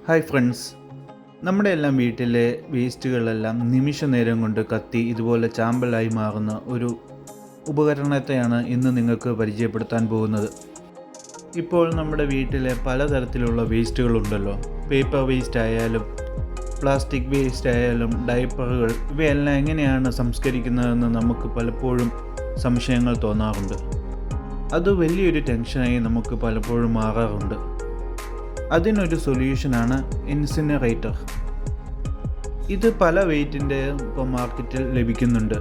Hi friends, നമ്മുടെ എല്ലാം വീട്ടിലെ വേസ്റ്റുകളെല്ലാം നിമിഷ നേരം കൊണ്ട് കത്തി ഇതുപോലെ ചാമ്പലായി മാറുന്ന ഒരു ഉപകരണത്തെയാണ് ഇന്ന് നിങ്ങൾക്ക് പരിചയപ്പെടുത്താൻ പോകുന്നത്. ഇപ്പോൾ നമ്മുടെ വീട്ടിലെ പലതരത്തിലുള്ള വേസ്റ്റുകളുണ്ടല്ലോ. പേപ്പർ വേസ്റ്റ് ആയാലും പ്ലാസ്റ്റിക് വേസ്റ്റ് ആയാലും ഡയപ്പറുകൾ, ഇവയെല്ലാം എങ്ങനെയാണ് സംസ്കരിക്കുന്നതെന്ന് നമുക്ക് പലപ്പോഴും സംശയങ്ങൾ തോന്നാറുണ്ട്. അത് വലിയൊരു ടെൻഷനായി നമുക്ക് പലപ്പോഴും മാറാറുണ്ട്. അതിനൊരു സൊല്യൂഷനാണ് ഇൻസിനറേറ്റർ. ഇത് പല വെയ്റ്റിൻ്റെ ഇപ്പോൾ മാർക്കറ്റിൽ ലഭിക്കുന്നുണ്ട്.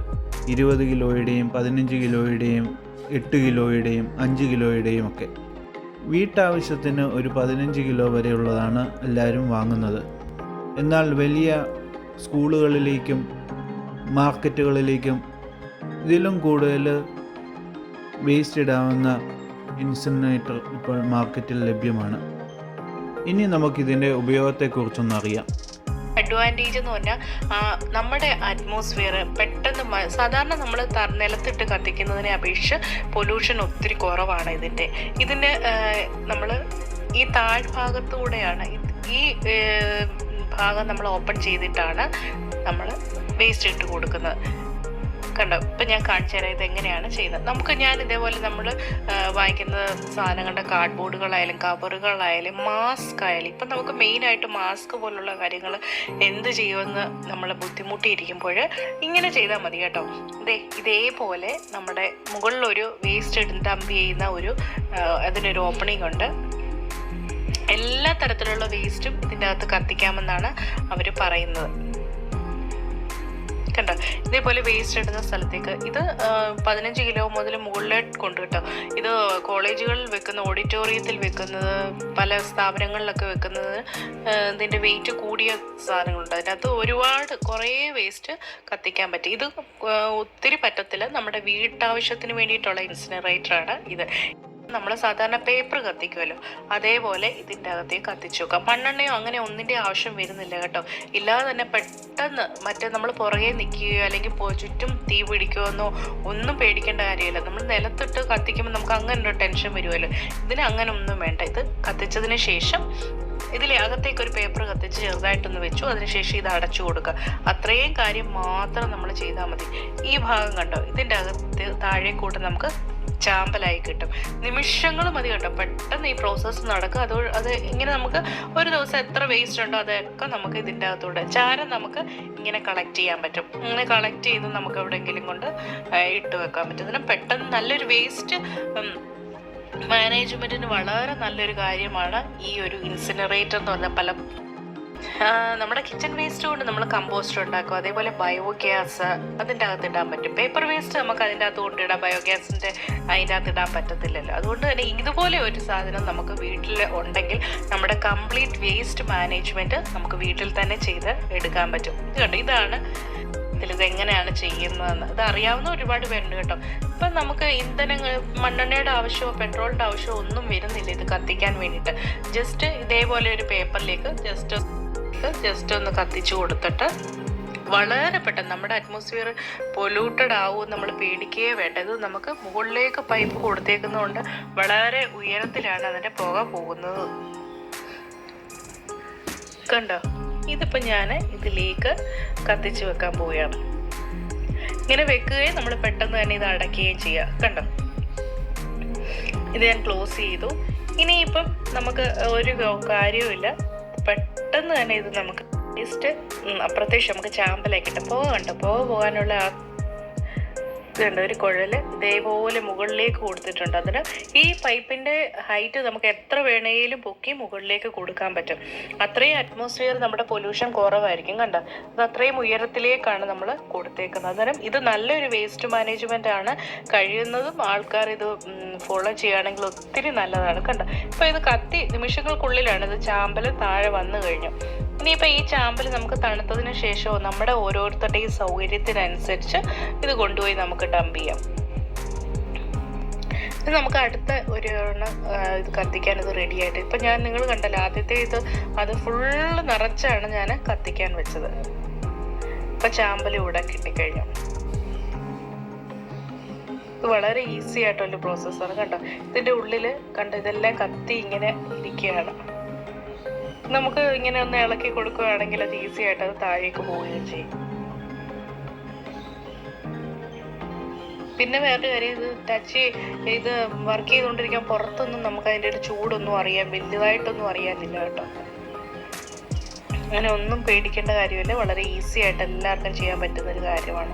20 കിലോയുടെയും 15 കിലോയുടെയും 8 കിലോയുടെയും 5 കിലോയുടെയും ഒക്കെ. വീട്ടാവശ്യത്തിന് ഒരു 15 കിലോ വരെയുള്ളതാണ് എല്ലാവരും വാങ്ങുന്നത്. എന്നാൽ വലിയ സ്കൂളുകളിലേക്കും മാർക്കറ്റുകളിലേക്കും ഇതിലും കൂടുതൽ വേസ്റ്റ് ഇടാവുന്ന ഇൻസിനറേറ്റർ ഇപ്പോൾ മാർക്കറ്റിൽ ലഭ്യമാണ്. ഇനി നമുക്കിതിൻ്റെ ഉപയോഗത്തെക്കുറിച്ചൊന്ന് അറിയാം. അഡ്വാൻറ്റേജ് എന്ന് പറഞ്ഞാൽ നമ്മുടെ അറ്റ്മോസ്ഫിയർ പെട്ടെന്ന് സാധാരണ നമ്മൾ നിലത്തിട്ട് കത്തിക്കുന്നതിനെ അപേക്ഷിച്ച് പൊല്യൂഷൻ ഒത്തിരി കുറവാണ് ഇതിൻ്റെ നമ്മൾ ഈ താഴ്ഭാഗത്തൂടെയാണ് ഈ ഭാഗം നമ്മൾ ഓപ്പൺ ചെയ്തിട്ടാണ് നമ്മൾ വേസ്റ്റ് ഇട്ട് കൊടുക്കുന്നത്. കണ്ടോ, ഇപ്പം ഞാൻ കാണിച്ചു തരാം ഇതെങ്ങനെയാണ് ചെയ്യുന്നത്. ഞാൻ ഇതേപോലെ നമ്മൾ വാങ്ങിക്കുന്ന സാധനങ്ങളുടെ കാർഡ്ബോർഡുകളായാലും കവറുകളായാലും മാസ്ക് ആയാലും ഇപ്പം നമുക്ക് മെയിനായിട്ട് മാസ്ക് പോലുള്ള കാര്യങ്ങൾ എന്ത് ചെയ്യുമെന്ന് നമ്മൾ ബുദ്ധിമുട്ടിയിരിക്കുമ്പോൾ ഇങ്ങനെ ചെയ്താൽ മതി കേട്ടോ. ഇതേപോലെ നമ്മുടെ മുകളിലൊരു വേസ്റ്റ് ഡംപ് ചെയ്യുന്ന അതിനൊരു ഓപ്പണിംഗ് ഉണ്ട്. എല്ലാ തരത്തിലുള്ള വേസ്റ്റും ഇതിൻ്റെ അകത്ത് കത്തിക്കാമെന്നാണ് അവർ പറയുന്നത്. കണ്ടോ, ഇതേപോലെ വേസ്റ്റ് ഇടുന്ന സ്ഥലത്തേക്ക് ഇത് 15 കിലോ മുതൽ മുകളിലോട്ട് കൊണ്ട് കേട്ടോ. ഇത് കോളേജുകളിൽ വെക്കുന്ന, ഓഡിറ്റോറിയത്തിൽ വെക്കുന്നത്, പല സ്ഥാപനങ്ങളിലൊക്കെ വെക്കുന്നത് ഇതിൻ്റെ വെയിറ്റ് കൂടിയ സാധനങ്ങളുണ്ട്. അതിനകത്ത് കുറേ വേസ്റ്റ് കത്തിക്കാൻ പറ്റും. ഇത് ഒത്തിരി പറ്റത്തില്ല. നമ്മുടെ വീട്ടാവശ്യത്തിന് വേണ്ടിയിട്ടുള്ള ഇൻസിനറേറ്ററാണ് ഇത്. നമ്മൾ സാധാരണ പേപ്പർ കത്തിക്കുമല്ലോ, അതേപോലെ ഇതിൻ്റെ അകത്തേക്ക് കത്തിച്ചു വെക്കാം. മണ്ണെണ്ണയോ അങ്ങനെ ഒന്നിൻ്റെ ആവശ്യം വരുന്നില്ല കേട്ടോ. ഇല്ലാതെ തന്നെ പെട്ടെന്ന് നമ്മൾ പുറകെ നിൽക്കുകയോ അല്ലെങ്കിൽ ചുറ്റും തീ പിടിക്കുമെന്നോ ഒന്നും പേടിക്കേണ്ട കാര്യമില്ല. നമ്മൾ നിലത്തിട്ട് കത്തിക്കുമ്പോൾ നമുക്ക് അങ്ങനെ ഒരു ടെൻഷൻ വരുമല്ലോ. ഇതിന് അങ്ങനെ ഒന്നും വേണ്ട. ഇത് കത്തിച്ചതിന് ശേഷം ഇതിലെ അകത്തേക്ക് ഒരു പേപ്പർ കത്തിച്ച് ചെറുതായിട്ടൊന്ന് വെച്ചു, അതിനുശേഷം ഇത് അടച്ചു കൊടുക്കുക. അത്രയും കാര്യം മാത്രം നമ്മൾ ചെയ്താൽ മതി. ഈ ഭാഗം കണ്ടോ, ഇതിൻ്റെ അകത്ത് താഴേക്കൂട്ട് നമുക്ക് ചാമ്പലായി കിട്ടും. നിമിഷങ്ങൾ മതി കേട്ടോ, പെട്ടെന്ന് ഈ പ്രോസസ്സ് നടക്കും. അത് ഇങ്ങനെ നമുക്ക് ഒരു ദിവസം എത്ര വേസ്റ്റ് ഉണ്ടോ അതൊക്കെ നമുക്ക് ഇതിൻ്റെ അകത്തൂടെ ചാരം നമുക്ക് ഇങ്ങനെ കളക്ട് ചെയ്യാൻ പറ്റും. ഇങ്ങനെ കളക്ട് ചെയ്ത് നമുക്ക് എവിടെയെങ്കിലും കൊണ്ട് ഇട്ട് വെക്കാൻ പറ്റും. ഇതിന് പെട്ടെന്ന് നല്ലൊരു വേസ്റ്റ് മാനേജ്മെൻറ്റിന് വളരെ നല്ലൊരു കാര്യമാണ് ഈ ഒരു ഇൻസിനറേറ്റർ എന്ന് പറഞ്ഞാൽ. നമ്മുടെ കിച്ചൺ വേസ്റ്റ് കൊണ്ട് നമ്മൾ കമ്പോസ്റ്റ് ഉണ്ടാക്കും. അതേപോലെ ബയോഗ്യാസ് അതിൻ്റെ അകത്ത് ഇടാൻ പറ്റും. പേപ്പർ വേസ്റ്റ് നമുക്ക് അതിൻ്റെ അകത്ത് കൊണ്ടിടാം, ബയോഗ്യാസിൻ്റെ അതിൻ്റെ അകത്ത് ഇടാൻ പറ്റത്തില്ലല്ലോ. അതുകൊണ്ട് തന്നെ ഇതുപോലെ ഒരു സാധനം നമുക്ക് വീട്ടിൽ ഉണ്ടെങ്കിൽ നമ്മുടെ കംപ്ലീറ്റ് വേസ്റ്റ് മാനേജ്മെൻറ്റ് നമുക്ക് വീട്ടിൽ തന്നെ ചെയ്ത് എടുക്കാൻ പറ്റും. ഇതാണ് ഇതെങ്ങനെയാണ് ചെയ്യുന്നതെന്ന്. ഇത് അറിയാവുന്ന ഒരുപാട് പേരുണ്ട് കേട്ടോ. ഇപ്പം നമുക്ക് മണ്ണെണ്ണയുടെ ആവശ്യമോ പെട്രോളിൻ്റെ ആവശ്യമോ ഒന്നും വരുന്നില്ല ഇത് കത്തിക്കാൻ വേണ്ടിയിട്ട്. ജസ്റ്റ് ഇതേപോലെ ഒരു പേപ്പറിലേക്ക് ജസ്റ്റ് ഒന്ന് കത്തിച്ചു കൊടുത്തിട്ട് വളരെ പെട്ടെന്ന് നമ്മുടെ അറ്റ്മോസ്ഫിയർ പൊല്യൂട്ടഡ് ആവും നമ്മൾ പേടിക്കുകയേ വേണ്ട. ഇത് നമുക്ക് മുകളിലേക്ക് പൈപ്പ് കൊടുത്തേക്കുന്നതുകൊണ്ട് വളരെ ഉയരത്തിലാണ് അതിൻ്റെ പുക പോകുന്നത്. കണ്ടോ, ഇതിപ്പോൾ ഞാൻ ഇതിലേക്ക് കത്തിച്ച് വെക്കാൻ പോവുകയാണ്. ഇങ്ങനെ വെക്കുകയും നമ്മൾ പെട്ടെന്ന് തന്നെ ഇത് അടയ്ക്കുകയും ചെയ്യുക. കണ്ടോ, ഇത് ഞാൻ ക്ലോസ് ചെയ്തു. ഇനിയിപ്പം നമുക്ക് ഒരു കാര്യവുമില്ല, പെട്ടെന്ന് തന്നെ ഇത് നമുക്ക് ജസ്റ്റ് അപ്പുറത്തേക്ക് നമുക്ക് ചാമ്പലാക്കിയിട്ട് പോകണ്ട പോകാനുള്ള ഒരു കുഴൽ ഇതേപോലെ മുകളിലേക്ക് കൊടുത്തിട്ടുണ്ട്. അതിന് ഈ പൈപ്പിൻ്റെ ഹൈറ്റ് നമുക്ക് എത്ര വേണേലും പൊക്കി മുകളിലേക്ക് കൊടുക്കാൻ പറ്റും. അത്രയും അറ്റ്മോസ്ഫിയർ നമ്മുടെ പൊല്യൂഷൻ കുറവായിരിക്കും. കണ്ടോ, അത് അത്രയും ഉയരത്തിലേക്കാണ് നമ്മൾ കൊടുത്തേക്കുന്നത്. അന്നേരം ഇത് നല്ലൊരു വേസ്റ്റ് മാനേജ്മെൻ്റ് ആണ്. കഴിയുന്നതും ആൾക്കാർ ഇത് ഫോളോ ചെയ്യുകയാണെങ്കിൽ ഒത്തിരി നല്ലതാണ്. കണ്ടോ, ഇപ്പോൾ ഇത് കത്തി നിമിഷങ്ങൾക്കുള്ളിലാണ് ഇത് ചാമ്പൽ താഴെ വന്നു കഴിഞ്ഞു. ഇനിയിപ്പോൾ ഈ ചാമ്പൽ നമുക്ക് തണുത്തതിന് ശേഷമോ നമ്മുടെ ഓരോരുത്തരുടെയും സൗകര്യത്തിനനുസരിച്ച് ഇത് കൊണ്ടുപോയി നമുക്ക് ഡംപ് ചെയ്യാം. ഇത് നമുക്ക് അടുത്ത ഇത് കത്തിക്കാൻ ഇത് റെഡി ആയിട്ട് ഇപ്പം നിങ്ങൾ കണ്ടല്ലോ, ആദ്യത്തെ അത് ഫുള്ള് നിറച്ചാണ് ഞാൻ കത്തിക്കാൻ വെച്ചത്. ഇപ്പം ചാമ്പൽ ഇവിടെ കിട്ടിക്കഴിഞ്ഞു. ഇത് വളരെ ഈസി ആയിട്ടുള്ള പ്രോസസ്സാണ്. കണ്ടോ, ഇതിൻ്റെ ഉള്ളിൽ കണ്ടോ ഇതെല്ലാം കത്തി ഇങ്ങനെ ഇരിക്കുകയാണ്. നമുക്ക് ഇങ്ങനെ ഒന്ന് ഇളക്കി കൊടുക്കുകയാണെങ്കിൽ അത് ഈസി ആയിട്ട് അത് താഴേക്ക് പോവുകയും ചെയ്യും. പിന്നെ വേറൊരു കാര്യം, ഇത് വർക്ക് ചെയ്തുകൊണ്ടിരിക്കാൻ പുറത്തൊന്നും നമുക്ക് അതിൻ്റെ ഒരു ചൂടൊന്നും വലുതായിട്ടൊന്നും അറിയാനില്ല കേട്ടോ. അങ്ങനെ ഒന്നും പേടിക്കേണ്ട കാര്യമില്ല. വളരെ ഈസി ആയിട്ട് എല്ലാവർക്കും ചെയ്യാൻ പറ്റുന്നൊരു കാര്യമാണ്.